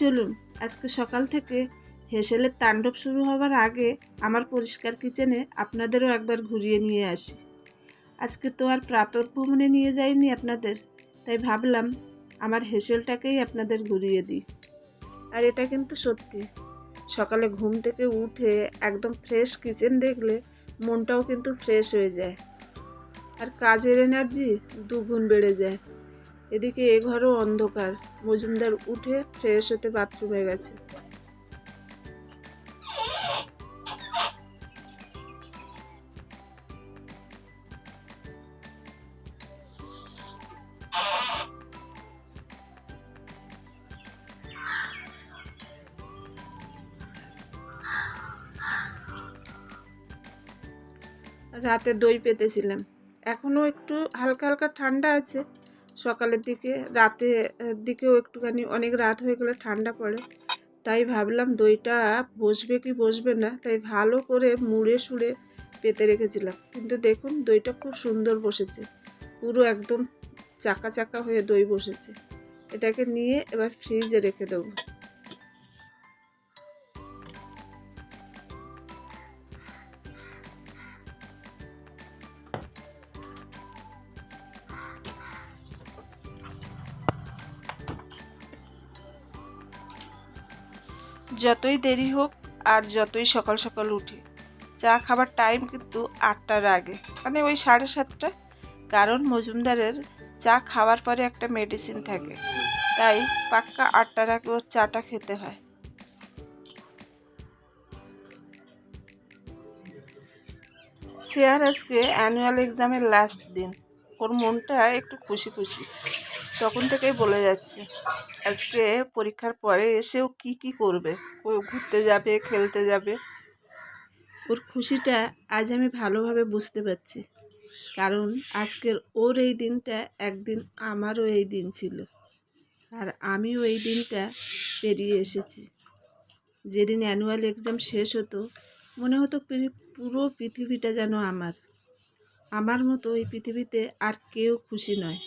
চলুন আজকে সকাল থেকে হেসেলের তাণ্ডব শুরু হবার আগে আমার পরিষ্কার কিচেনে আপনাদেরও একবার ঘুরিয়ে নিয়ে আসি। আজকে তো আর প্রাতঃভ্রমণে নিয়ে যাইনি আপনাদের, তাই ভাবলাম আমার হেসেলটাকেই আপনাদের ঘুরিয়ে দিই। আর এটা কিন্তু সত্যি, সকালে ঘুম থেকে উঠে একদম ফ্রেশ কিচেন দেখলে মনটাও কিন্তু ফ্রেশ হয়ে যায়, আর কাজের এনার্জি দুগুণ বেড়ে যায়। এদিকে এ ঘরও অন্ধকার, মজুমদার উঠে ফ্রেশ হতে বাথরুমে গেছে। রাতে দই পেতেছিলাম, এখনও একটু হালকা হালকা ঠান্ডা আছে। সকালের দিকে রাতের দিকেও একটুখানি অনেক রাত হয়ে গেলে ঠান্ডা পড়ে, তাই ভাবলাম দইটা বসবে কি বসবে না, তাই ভালো করে মুড়ে সুড়ে পেতে রেখেছিলাম। কিন্তু দেখুন দইটা খুব সুন্দর বসেছে, পুরো একদম চাকা চাকা হয়ে দই বসেছে। এটাকে নিয়ে এবার ফ্রিজে রেখে দেবো। যতই দেরি হোক আর যতই সকাল সকাল উঠি, চা খাবার টাইম কিন্তু 8টার আগে, মানে ওই 7:30। কারণ মজুমদারের চা খাওয়ার পরে একটা মেডিসিন থাকে, তাই পাক্কা 8টার আগে ওর চাটা খেতে হয়। শ্রেয়ার আজকে অ্যানুয়াল এক্সামের লাস্ট দিন, ওর মনটা একটু খুশি খুশি, তখন থেকেই বলে যাচ্ছে আজকে পরীক্ষার পরে এসেও কি কি করবে, ও ঘুরতে যাবে, খেলতে যাবে। ওর খুশিটা আজ আমি ভালোভাবে বুঝতে পারছি, কারণ আজকের ওর এই দিনটা একদিন আমারও এই দিন ছিল, আর আমিও এই দিনটা পেরিয়ে এসেছি। যেদিন অ্যানুয়াল এক্সাম শেষ হতো মনে হতো পুরো পৃথিবীটা যেন আমার মতো এই পৃথিবীতে আর কেউ খুশি নয়।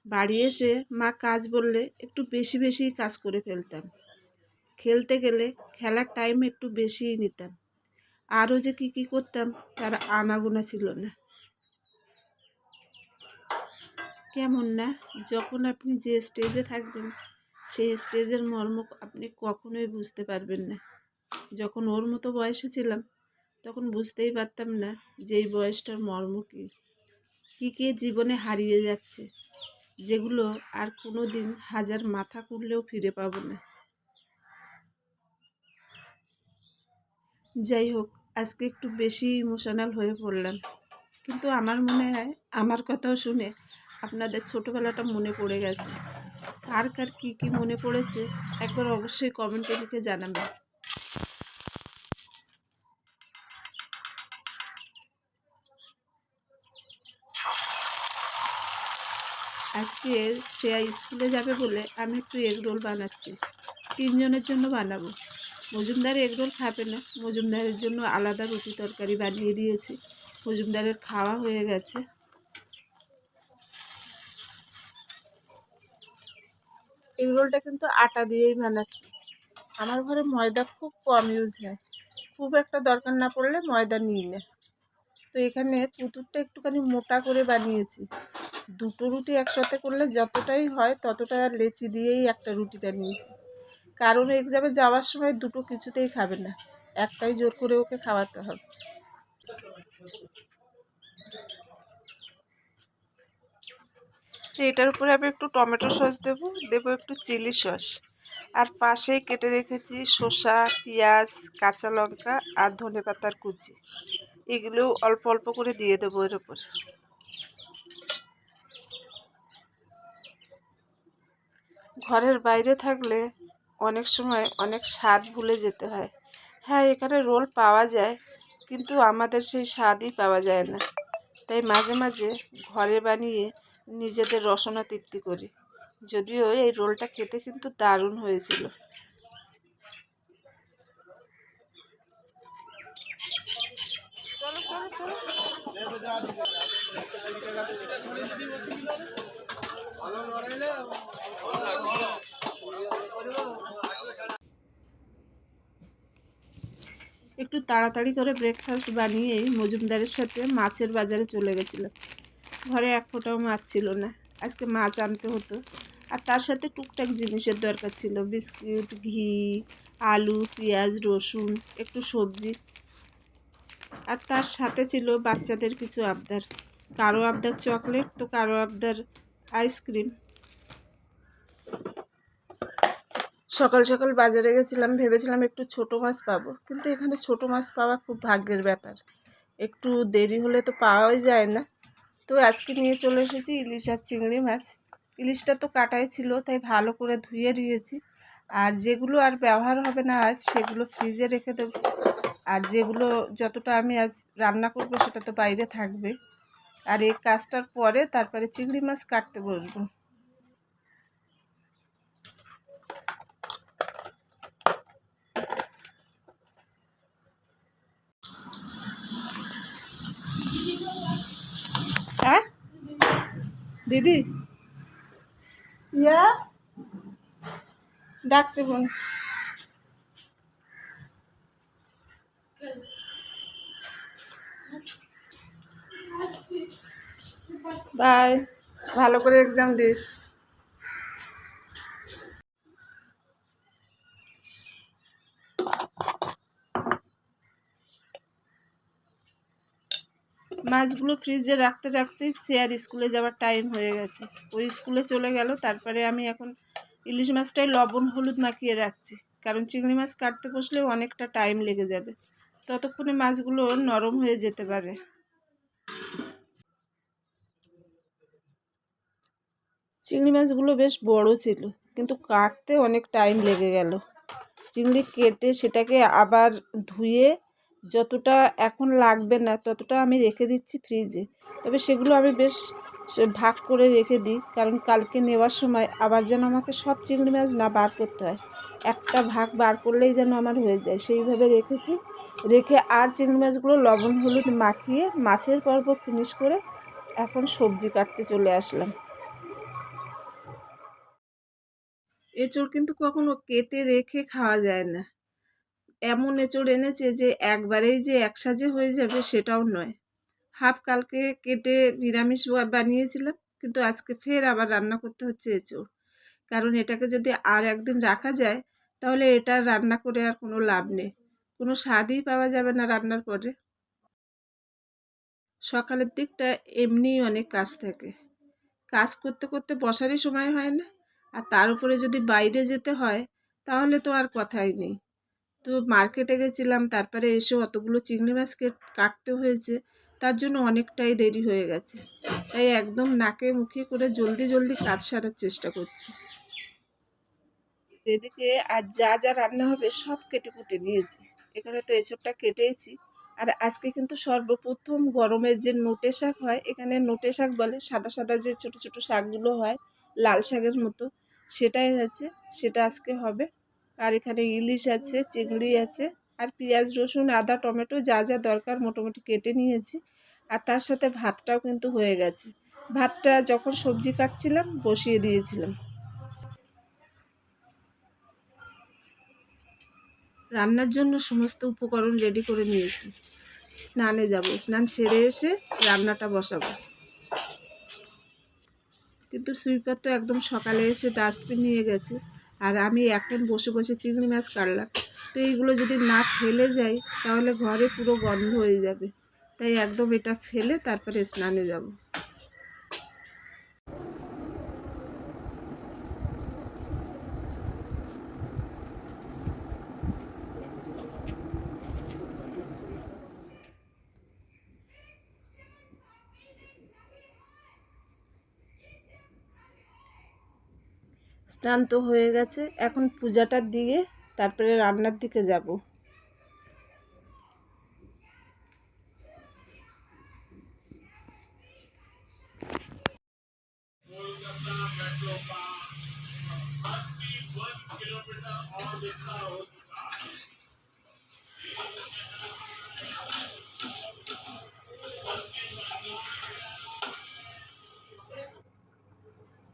বাড়ি এসে মা কাজ বললে একটু বেশি বেশি কাজ করে ফেলতাম, খেলতে গেলে খেলার টাইম একটু বেশিই নিতাম, আরও যে কী কী করতাম তার আনাগোনা ছিল না। কেমন না, যখন আপনি যে স্টেজে থাকবেন সেই স্টেজের মর্ম আপনি কখনোই বুঝতে পারবেন না। যখন ওর মতো বয়সে ছিলাম তখন বুঝতেই পারতাম না যে এই বয়সটার মর্ম কী কী জীবনে হারিয়ে যাচ্ছে, যেগুলো আর কোনো দিন হাজার মাথা কুটলেও ফিরে পাবো না। যাই হোক, আজকে একটু বেশি ইমোশনাল হয়ে পড়লাম, কিন্তু আমার মনে হয় আমার কথাও শুনে আপনাদের ছোটোবেলাটা মনে পড়ে গেছে। কার কার কী কী মনে পড়েছে একবার অবশ্যই কমেন্টে লিখে জানাবেন। আজকে শ্রেয়া স্কুলে যাবে বলে আমি একটু এগরোল বানাচ্ছি, 3 জনের জন্য বানাবো। মজুমদার এগরোল খাবে না, মজুমদারের জন্য আলাদা রুটি তরকারি বানিয়ে দিয়েছি, মজুমদারের খাওয়া হয়ে গেছে। এগরোলটা কিন্তু আটা দিয়েই বানাচ্ছি, আমার ঘরে ময়দা খুব কম ইউজ হয়, খুব একটা দরকার না পড়লে ময়দা নিই না। তো এখানে পুতুরটা একটুখানি মোটা করে বানিয়েছি, 2টো রুটি একসাথে করলে যতটাই হয় ততটা লেচি দিয়েই একটা রুটি বানিয়েছি, কারণ এক্সামে যাওয়ার সময় 2টো কিছুতেই খাবে না, একটাই জোর করে ওকে খাওয়াতে হবে। এটার উপরে আমি একটু টমেটো সস দেবো একটু চিলি সস, আর পাশেই কেটে রেখেছি শসা, পেঁয়াজ, কাঁচা লঙ্কা আর ধনেপাতার কুচি, এগুলো অল্প অল্প করে দিয়ে দেবো এর উপর। ঘরের বাইরে থাকলে অনেক সময় অনেক স্বাদ ভুলে যেতে হয়। হ্যাঁ, এখানে রোল পাওয়া যায়, কিন্তু আমাদের সেই স্বাদই পাওয়া যায় না, তাই মাঝে মাঝে ঘরে বানিয়ে নিজেদের রসনা তৃপ্তি করি। যদিও এই রোলটা খেতে কিন্তু দারুণ হয়েছিল। চলো চলো চলো। একটু তাড়াতাড়ি করে ব্রেকফাস্ট বানিয়েই মজুমদারের সাথে মাছের বাজারে চলে গেছিলাম। ঘরে এক ফোঁটাও মাছ ছিল না, আজকে মাছ আনতে হতো। আর তার সাথে টুকটাক জিনিসের দরকার ছিল, বিস্কুট, ঘি, আলু, পেঁয়াজ, রসুন, একটু সবজি। আর তার সাথে ছিল বাচ্চাদের কিছু আবদার, কারো আবদার চকলেট তো কারো আবদার আইসক্রিম। সকাল সকাল বাজারে গেছিলাম, ভেবেছিলাম একটু ছোট মাছ পাবো, কিন্তু এখানে ছোট মাছ পাওয়া খুব ভাগ্যের ব্যাপার, একটু দেরি হলে তো পাওয়াই যায় না। তো আজকে নিয়ে চলে এসেছি ইলিশ আর চিংড়ি মাছ। ইলিশটা তো কাটাই ছিল, তাই ভালো করে ধুয়ে দিয়েছি। আর যেগুলো আর ব্যবহার হবে না আজ, সেগুলো ফ্রিজে রেখে দেবো। আর যেগুলো যতটা আমি আজ রান্না করব সেটা তো বাইরে থাকবে। আর এই কাজটার পরে তারপরে চিংড়ি মাছ কাটতে বসবো। হ্যাঁ দিদি, ইয়া ডাকছে বোন। বাই, ভালো করে এক্সাম দিস। মাছগুলো ফ্রিজে রাখতে রাখতে সে আর স্কুলে যাওয়ার টাইম হয়ে গেছে, ওই স্কুলে চলে গেল। তারপরে আমি এখন ইলিশ মাছটাই লবণ হলুদ মাখিয়ে রাখছি, কারণ চিংড়ি মাছ কাটতে বসলেও অনেকটা টাইম লেগে যাবে, ততক্ষণে মাছগুলো নরম হয়ে যেতে পারে। চিংড়ি মাছগুলো বেশ বড় ছিল, কিন্তু কাটতে অনেক টাইম লেগে গেল। চিংড়ি কেটে সেটাকে আবার ধুয়ে যতটা এখন লাগবে না ততটা আমি রেখে দিচ্ছি ফ্রিজে। তবে সেগুলো আমি বেশ ভাগ করে রেখে দিই, কারণ কালকে নেওয়ার সময় আবার যেন আমাকে সব চিংড়ি মাছ না বার করতে হয়, একটা ভাগ বার করলেই যেন আমার হয়ে যায়, সেইভাবে রেখেছি। রেখে আর চিংড়ি মাছগুলো লবণ হলুদ মাখিয়ে মাছের পর্ব ফিনিশ করে এখন সবজি কাটতে চলে আসলাম। এঁচড় কিন্তু কখনো কেটে রেখে খাওয়া যায় না। এমন এঁচড় এনেছে যে একবারেই যে এক সাজে হয়ে যাবে সেটাও নয়। হাফ কালকে কেটে নিরামিষ বানিয়েছিলাম, কিন্তু আজকে ফের আবার রান্না করতে হচ্ছে এঁচড়, কারণ এটাকে যদি আর একদিন রাখা যায় তাহলে এটা রান্না করে আর কোনো লাভ নেই, কোনো স্বাদই পাওয়া যাবে না রান্নার পরে। সকালের দিকটা এমনিই অনেক কাজ থাকে, কাজ করতে করতে বসারই সময় হয় না, আর তার উপরে যদি বাইরে যেতে হয় তাহলে তো আর কথাই নেই। তো মার্কেটে গেছিলাম, তারপরে এসে অতগুলো চিংড়ি মাছ কাটতে হয়েছে, তার জন্য অনেকটাই দেরি হয়ে গেছে। তাই একদম নাকে মুখে করে জলদি জলদি কাজ সারার চেষ্টা করছি। এদিকে আর যা যা রান্না হবে সব কেটে কুটে নিয়েছি, এখানে তো এঁচড়টা কেটেইছি। আর আজকে কিন্তু সর্বপ্রথম গরমের যে নোটে শাক হয়, এখানে নোটে শাক বলে, সাদা সাদা যে ছোট ছোট শাকগুলো হয় লাল শাকের মতো, সেটাই আছে, সেটা আজকে হবে। আর এখানে ইলিশ আছে, চিংড়ি আছে, আর পেঁয়াজ রসুন আদা টমেটো যা যা দরকার মোটামুটি কেটে নিয়েছি। আর তার সাথে ভাতটাও কিন্তু হয়ে গেছে, ভাতটা যখন সবজি কাটছিলাম বসিয়ে দিয়েছিলাম। রান্নার জন্য সমস্ত উপকরণ রেডি করে নিয়েছি, স্নানে যাব, স্নান সেরে এসে রান্নাটা বসাবো। কিন্তু সুইপার তো একদম সকালে এসে ডাস্টবিন নিয়ে গেছে, আর আমি এখন বসে বসে চিংড়ি মাছ কাটলাম। তো এইগুলো যদি না ফেলে যাই তাহলে ঘরে পুরো গন্ধ হয়ে যাবে, তাই একদম এটা ফেলে তারপরে স্নানে যাব। স্নান তো হয়ে গেছে, এখন পূজাটা দিয়ে তারপরে রান্নার দিকে যাব।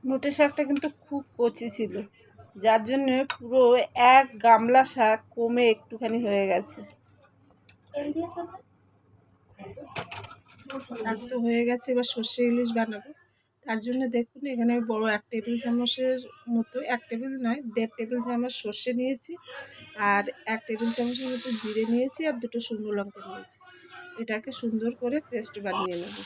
নোটে শাকটা কিন্তু খুব কচি ছিল, যার জন্য পুরো এক গামলা শাক কমে একটুখানি হয়ে গেছে। শাক তো হয়ে গেছে, এবার সর্ষে ইলিশ বানাবো। তার জন্য দেখুন এখানে বড় 1 টেবিল চামচের মতো, 1 টেবিল নয় 1.5 টেবিল চামচ সর্ষে নিয়েছি, আর 1 টেবিল চামচের মতো জিরে নিয়েছি, আর 2টো শুকনো লঙ্কা নিয়েছি। এটাকে সুন্দর করে পেস্ট বানিয়ে নেব।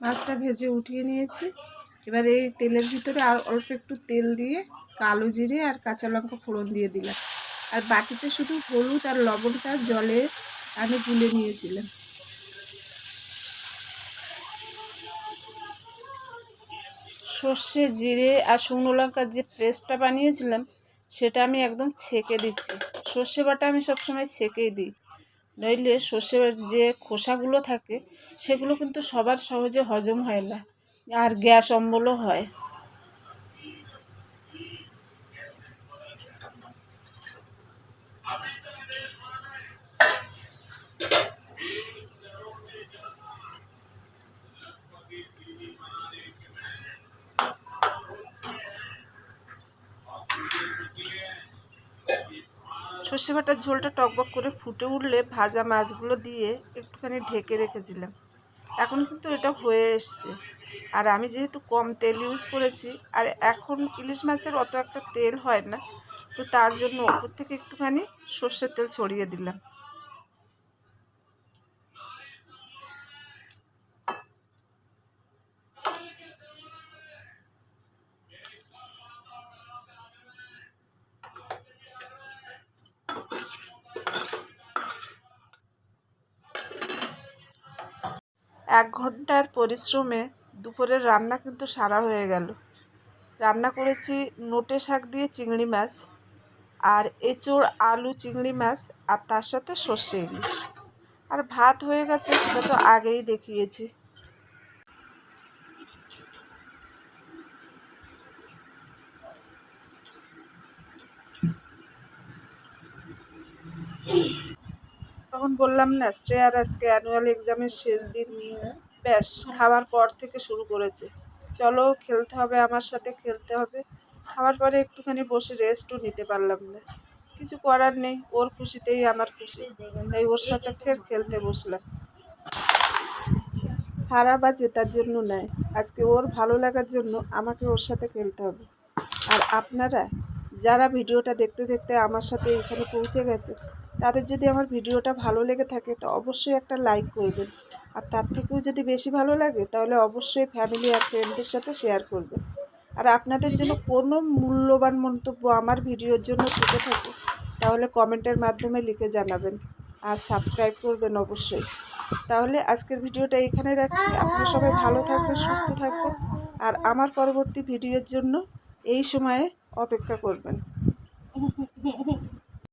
মাছটা ভেজে উঠিয়ে নিয়েছি। এবার এই তেলের ভিতরে আর অল্প একটু তেল দিয়ে কালো জিরে আর কাঁচা লঙ্কা ফোড়ন দিয়ে দিলাম। আর বাটিতে শুধু হলুদ আর লবণটা জলে আমি গুলে নিয়েছিলাম। সর্ষে জিরে আর শুকনো লঙ্কার যে পেস্টটা বানিয়েছিলাম সেটা আমি একদম ছেঁকে দিচ্ছি। সর্ষে বাটা আমি সবসময় ছেঁকেই দিই, নইলে সর্ষের যে খোসাগুলো থাকে সেগুলো কিন্তু সবার সহজে হজম হয় না, আর গ্যাস অম্বলও হয়। সর্ষে বাটার ঝোলটা টকবক করে ফুটে উঠলে ভাজা মাছগুলো দিয়ে একটুখানি ঢেকে রেখেছিলাম। এখন কিন্তু এটা হয়ে এসছে, আর আমি যেহেতু কম তেল ইউজ করেছি, আর এখন ইলিশ মাছের অত একটা তেল হয় না, তো তার জন্য ওপর থেকে একটুখানি সর্ষের তেল ছড়িয়ে দিলাম। এক ঘন্টার পরিশ্রমে দুপুরের রান্না কিন্তু সারা হয়ে গেল। রান্না করেছি নোটে শাক দিয়ে চিংড়ি মাছ, আর এঁচোড় আলু চিংড়ি মাছ, আর তার সাথে সর্ষে ইলিশ। আর ভাত হয়ে গেছে, সেটা তো আগেই দেখিয়েছি। তখন বললাম না, শ্রেয়ার আজকে অ্যানুয়াল এক্সামের শেষ দিন, ব্যাস খাওয়ার পর থেকে শুরু করেছে, চলো খেলতে হবে, আমার সাথে খেলতে হবে। খাওয়ার পরে একটুখানি বসে রেস্টও নিতে পারলাম না, কিছু করার নেই, ওর খুশিতেই আমার খুশি, তাই ওর সাথে ফের খেলতে বসলাম। হারা বা জেতার জন্য নয়, আজকে ওর ভালো লাগার জন্য আমাকে ওর সাথে খেলতে হবে। আর আপনারা যারা ভিডিওটা দেখতে দেখতে আমার সাথে এখানে পৌঁছে গেছে, তাদের যদি আমার ভিডিওটা ভালো লেগে থাকে তো অবশ্যই একটা লাইক করবেন, আর তার থেকেও যদি বেশি ভালো লাগে তাহলে অবশ্যই ফ্যামিলি আর ফ্রেন্ডদের সাথে শেয়ার করবেন। আর আপনাদের জন্য কোনো মূল্যবান মন্তব্য আমার ভিডিওর জন্য থেকে থাকে তাহলে কমেন্টের মাধ্যমে লিখে জানাবেন, আর সাবস্ক্রাইব করবেন অবশ্যই। তাহলে আজকের ভিডিওটা এখানে রাখছি। আপনারা সবাই ভালো থাকবেন, সুস্থ থাকবেন, আর আমার পরবর্তী ভিডিওর জন্য এই সময়ে অপেক্ষা করবেন।